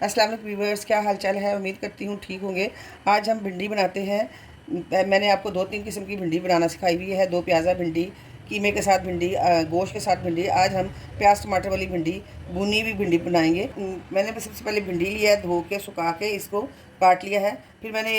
अस्सलाम वालेकुम व्यूअर्स, क्या हाल चाल है। उम्मीद करती हूँ ठीक होंगे। आज हम भिंडी बनाते हैं। मैंने आपको 2-3 किस्म की भिंडी बनाना सिखाई हुई है। 2 प्याज़ा भिंडी, कीमे के साथ भिंडी, गोश्त के साथ भिंडी। आज हम प्याज टमाटर वाली भिंडी, भुनी हुई भिंडी बनाएंगे। मैंने सबसे पहले भिंडी लिया है, धो के सुखा के इसको काट लिया है। फिर मैंने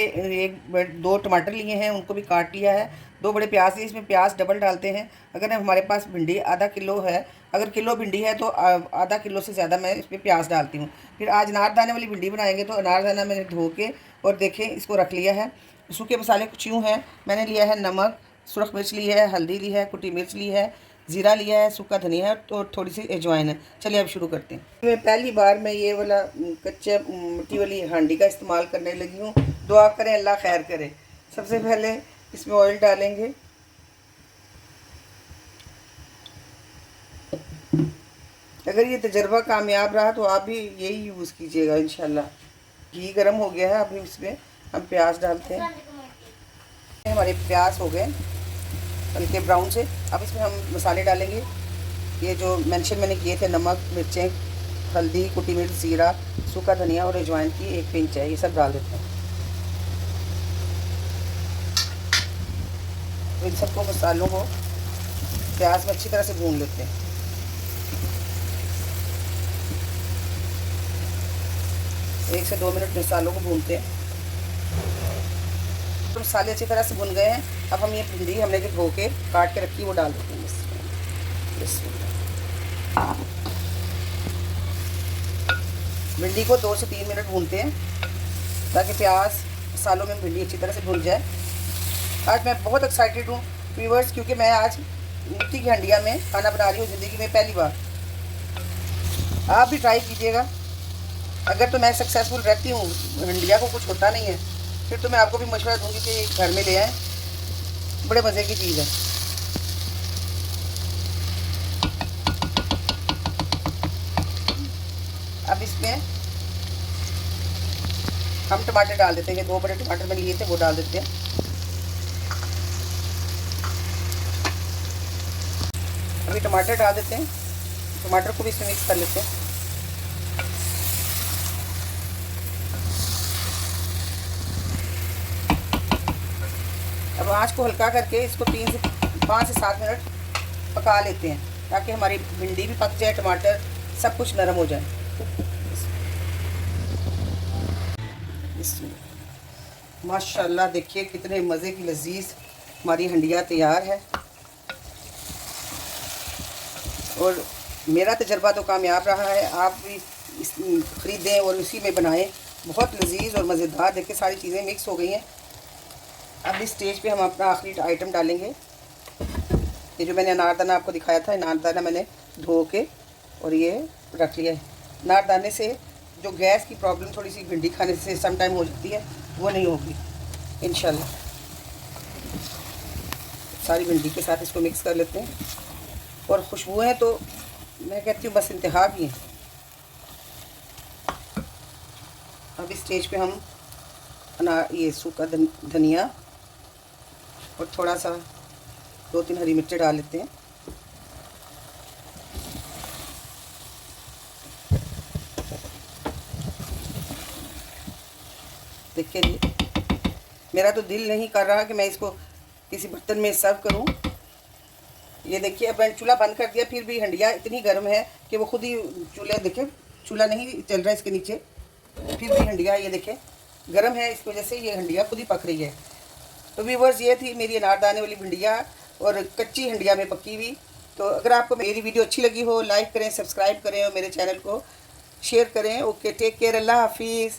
2 टमाटर लिए हैं, उनको भी काट लिया है। 2 बड़े प्याज लिए, इसमें प्याज डबल डालते हैं। अगर हमारे पास भिंडी आधा किलो है, अगर किलो भिंडी है तो आधा किलो से ज़्यादा मैं इसमें प्याज डालती हूँ। फिर आज अनारदाने वाली भिंडी बनाएंगे, तो अनारदाना मैंने धो के और देखें इसको रख लिया है। सूखे मसाले कुछ यूँ हैं। मैंने लिया है नमक, सुरख मिर्च ली है, हल्दी ली है, कुटी मिर्च ली है, ज़ीरा लिया है, सूखा धनिया है, तो थोड़ी सी अजवाइन है। चलिए अब शुरू करते हैं। मैं पहली बार मैं ये वाला कच्चे मिट्टी वाली हांडी का इस्तेमाल करने लगी हूँ। दुआ करें अल्लाह खैर करे। सबसे पहले इसमें ऑयल डालेंगे। अगर ये तजर्बा कामयाब रहा तो आप भी यही यूज़ कीजिएगा इंशाल्लाह। घी गर्म हो गया है, अभी इसमें हम प्याज डालते हैं। हमारे प्याज हो गए हल्के ब्राउन से। अब इसमें हम मसाले डालेंगे। ये जो मेंशन मैंने किए थे, नमक, मिर्चें, हल्दी, कुटी मिर्च, ज़ीरा, सूखा धनिया और अजवाइन की 1 पिंच है, ये सब डाल देते हैं। तो इन सबको मसालों को प्याज में अच्छी तरह से भून लेते हैं। 1 से 2 मिनट मसालों को भूनते हैं। तो मसाले अच्छी तरह से भुन गए हैं। अब हम ये भिंडी हमने जो धो के काट के रखी वो डाल देते हैं। भिंडी को 2 से 3 मिनट भूनते हैं ताकि प्याज मसालों में भिंडी अच्छी तरह से भुन जाए। आज मैं बहुत एक्साइटेड हूँ व्यूअर्स, क्योंकि मैं आज मिट्टी की हंडिया में खाना बना रही हूँ ज़िंदगी में पहली बार। आप भी ट्राई कीजिएगा। अगर तो मैं सक्सेसफुल रहती हूँ, हंडिया को कुछ होता नहीं है, फिर तो मैं आपको भी मशवरा दूंगी कि घर में ले आएँ। बड़े मज़े की चीज़ है। अब इसमें हम टमाटर डाल देते हैं। 2 बड़े टमाटर मैंने लिए थे, वो डाल देते हैं। अभी टमाटर डाल देते हैं। टमाटर को भी इसमें मिक्स कर लेते हैं। अब आँच को हल्का करके इसको 5 से 7 मिनट पका लेते हैं, ताकि हमारी भिंडी भी पक जाए, टमाटर सब कुछ नरम हो जाए। माशाल्लाह देखिए कितने मज़े की लजीज हमारी हंडिया तैयार है। और मेरा तजर्बा तो कामयाब रहा है। आप भी ख़रीदें और उसी में बनाएं। बहुत लजीज और मज़ेदार। देखिए सारी चीज़ें मिक्स हो गई हैं। अब इस स्टेज पे हम अपना आखिरी आइटम डालेंगे। ये जो मैंने अनारदाना आपको दिखाया था, अनारदाना मैंने धो के और ये रख लिया है। अनारदाने से जो गैस की प्रॉब्लम थोड़ी सी भिंडी खाने से सम टाइम हो जाती है, वो नहीं होगी इंशाल्लाह। सारी भिंडी के साथ इसको मिक्स कर लेते हैं। और खुशबुएँ तो मैं कहती हूँ बस इंतहा की हैं। अब इस स्टेज पे हम ये सूखा धनिया और थोड़ा सा 2-3 हरी मिर्चें डाल लेते हैं। देखिए मेरा तो दिल नहीं कर रहा कि मैं इसको किसी बर्तन में सर्व करूं। ये देखिए अब मैंने चूल्हा बंद कर दिया, फिर भी हंडिया इतनी गर्म है कि वो खुद ही चूल्हे, देखिए चूल्हा नहीं चल रहा है इसके नीचे, फिर भी हंडिया ये देखिए गर्म है। इस वजह से ये हंडिया खुद ही पक रही है। तो व्यूअर्स ये थी मेरी अनारदाने वाली भिंडिया और कच्ची हंडिया में पकी हुई। तो अगर आपको मेरी वीडियो अच्छी लगी हो, लाइक करें, सब्सक्राइब करें और मेरे चैनल को शेयर करें। ओके, टेक केयर, अल्लाह हाफिज़।